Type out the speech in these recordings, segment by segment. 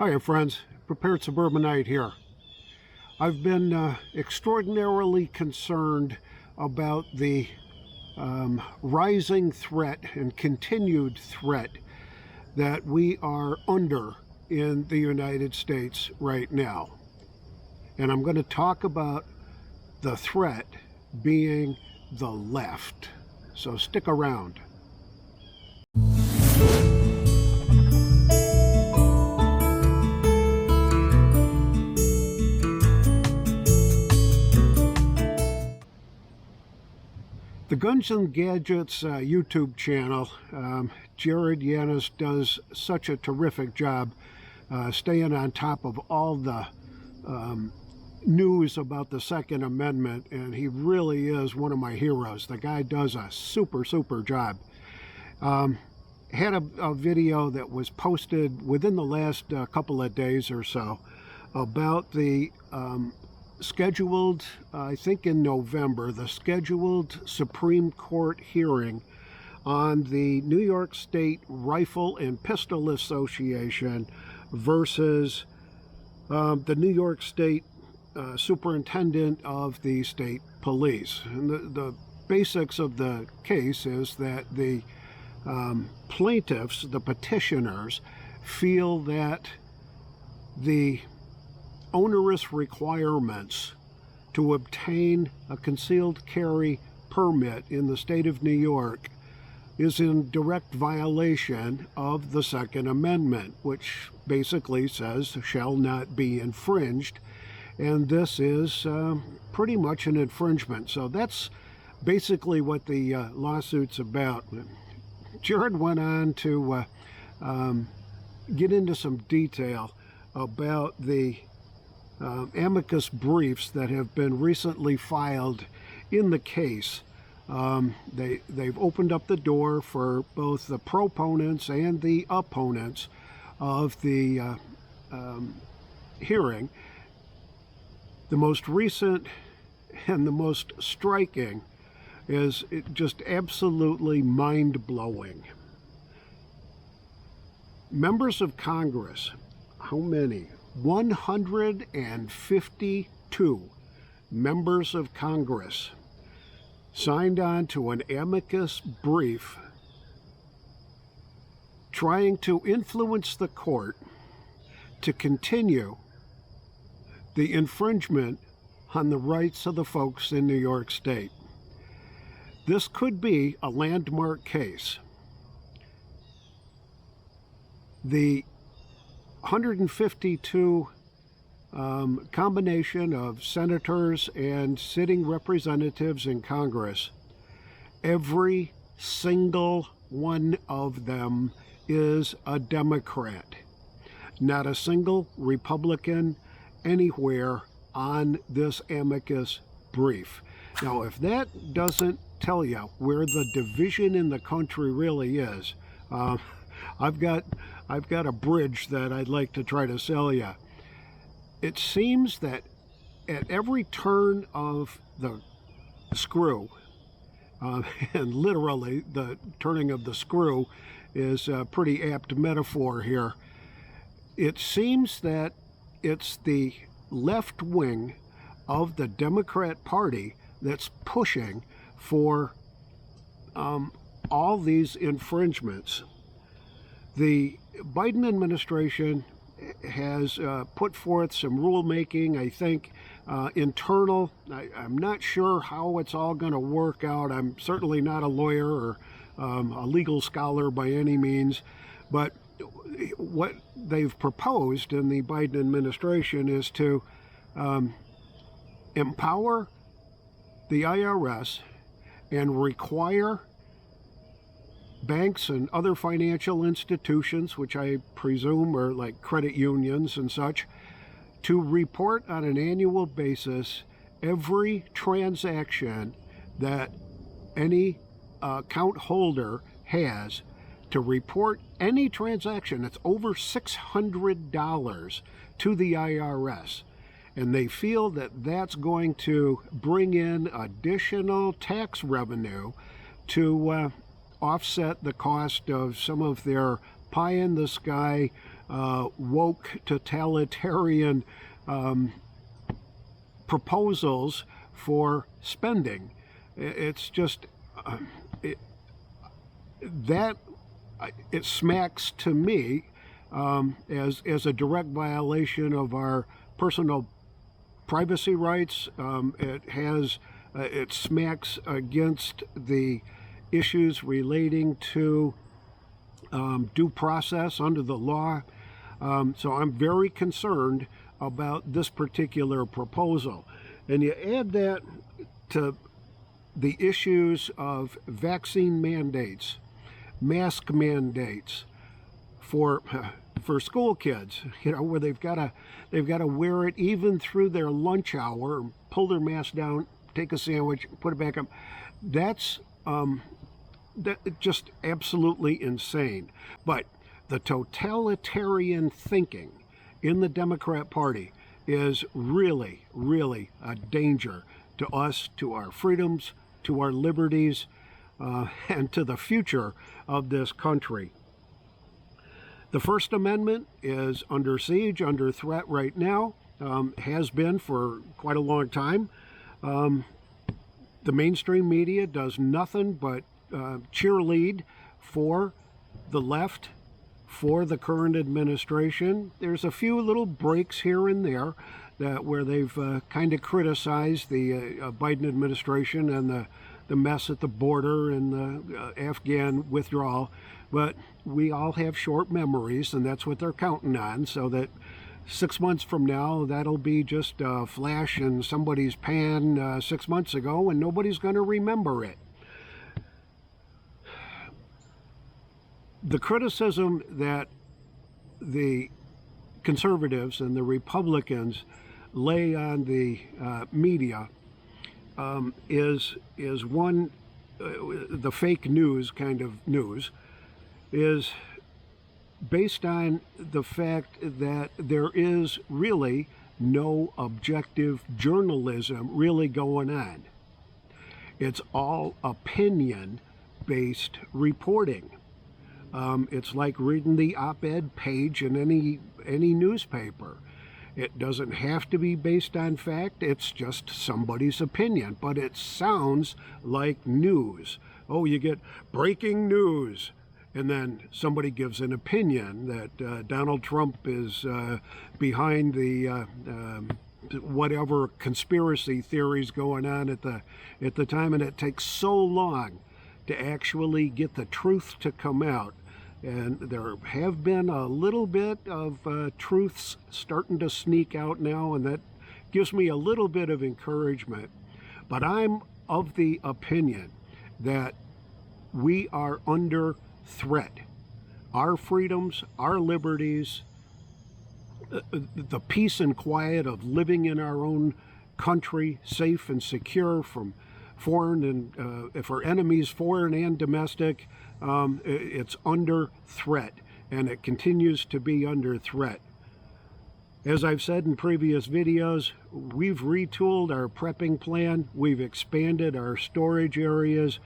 Hiya friends, Prepared Suburbanite here. I've been extraordinarily concerned about the rising threat and continued threat that we are under in the United States right now. And I'm going to talk about the threat being the left. So stick around. The Guns and Gadgets YouTube channel, Ynez does such a terrific job staying on top of all the news about the Second Amendment, and he really is one of my heroes. The guy does a super job. Had a video that was posted within the last couple of days or so about the scheduled, I think in November, the scheduled Supreme Court hearing on the New York State Rifle and Pistol Association versus the New York State Superintendent of the State Police. And the basics of the case is that the plaintiffs, the petitioners, feel that the onerous requirements to obtain a concealed carry permit in the state of New York is in direct violation of the Second Amendment, which basically says shall not be infringed, and this is pretty much an infringement. So that's basically what the lawsuit's about. Jared went on to get into some detail about the amicus briefs that have been recently filed in the case. They've opened up the door for both the proponents and the opponents of the hearing. The most recent and the most striking is just absolutely mind-blowing. Members of Congress, how many? 152 members of Congress signed on to an amicus brief trying to influence the court to continue the infringement on the rights of the folks in New York State. This could be a landmark case. The 152 combination of senators and sitting representatives in Congress, every single one of them is a Democrat. Not a single Republican anywhere on this amicus brief. Now, if that doesn't tell you where the division in the country really is, I've got a bridge that I'd like to try to sell you. It seems that at every turn of the screw, and literally the turning of the screw is a pretty apt metaphor here, it seems that it's the left wing of the Democrat Party that's pushing for all these infringements. The Biden administration has put forth some rulemaking, I think, internal. I'm not sure how it's all going to work out. I'm certainly not a lawyer or a legal scholar by any means, but what they've proposed in the Biden administration is to empower the IRS and require banks and other financial institutions, which I presume are like credit unions and such, to report on an annual basis every transaction that any account holder has, to report any transaction that's over $600 to the IRS. And they feel that that's going to bring in additional tax revenue to offset the cost of some of their pie-in-the-sky woke totalitarian proposals for spending. It's just it smacks to me as a direct violation of our personal privacy rights. It smacks against the issues relating to due process under the law. So I'm very concerned about this particular proposal. And you add that to the issues of vaccine mandates, mask mandates for school kids, where they've got to wear it even through their lunch hour, pull their mask down, take a sandwich, put it back up. That's just absolutely insane. But the totalitarian thinking in the Democrat Party is really, really a danger to us, to our freedoms, to our liberties, and to the future of this country. The First Amendment is under siege, under threat right now, has been for quite a long time. The mainstream media does nothing but cheerlead for the left, for the current administration. There's a few little breaks here and there where they've kind of criticized the Biden administration and the mess at the border and the Afghan withdrawal. But we all have short memories, and that's what they're counting on, so that 6 months from now, that'll be just a flash in somebody's pan 6 months ago, and nobody's going to remember it. The criticism that the conservatives and the Republicans lay on the media is one, the fake news kind of news, is based on the fact that there is really no objective journalism really going on. It's all opinion-based reporting. It's like reading the op-ed page in any newspaper. It doesn't have to be based on fact, it's just somebody's opinion, but it sounds like news. Oh, you get breaking news, and then somebody gives an opinion that Donald Trump is behind the whatever conspiracy theories going on at the time, and it takes so long to actually get the truth to come out. And there have been a little bit of truths starting to sneak out now, and that gives me a little bit of encouragement. But I'm of the opinion that we are under threat. Our freedoms, our liberties, the peace and quiet of living in our own country, safe and secure from foreign and for enemies, foreign and domestic, it's under threat, and it continues to be under threat. As I've said in previous videos, we've retooled our prepping plan. We've expanded our storage areas.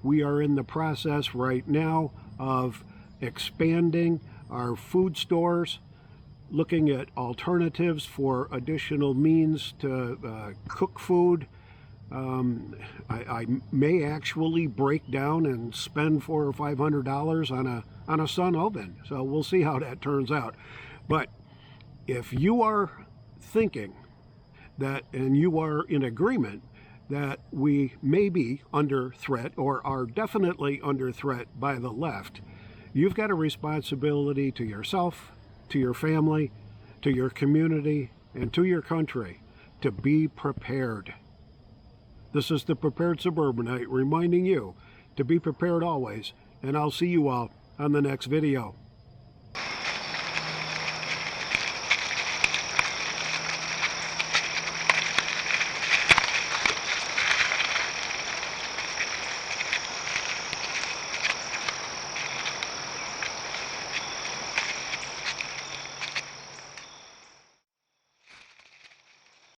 We are in the process right now of expanding our food stores, looking at alternatives for additional means to cook food. I may actually break down and spend $400 or $500 on a Sun oven. So we'll see how that turns out. But if you are thinking that, and you are in agreement that we may be under threat or are definitely under threat by the left, you've got a responsibility to yourself, to your family, to your community, and to your country to be prepared. This is the Prepared Suburbanite reminding you to be prepared always, and I'll see you all on the next video.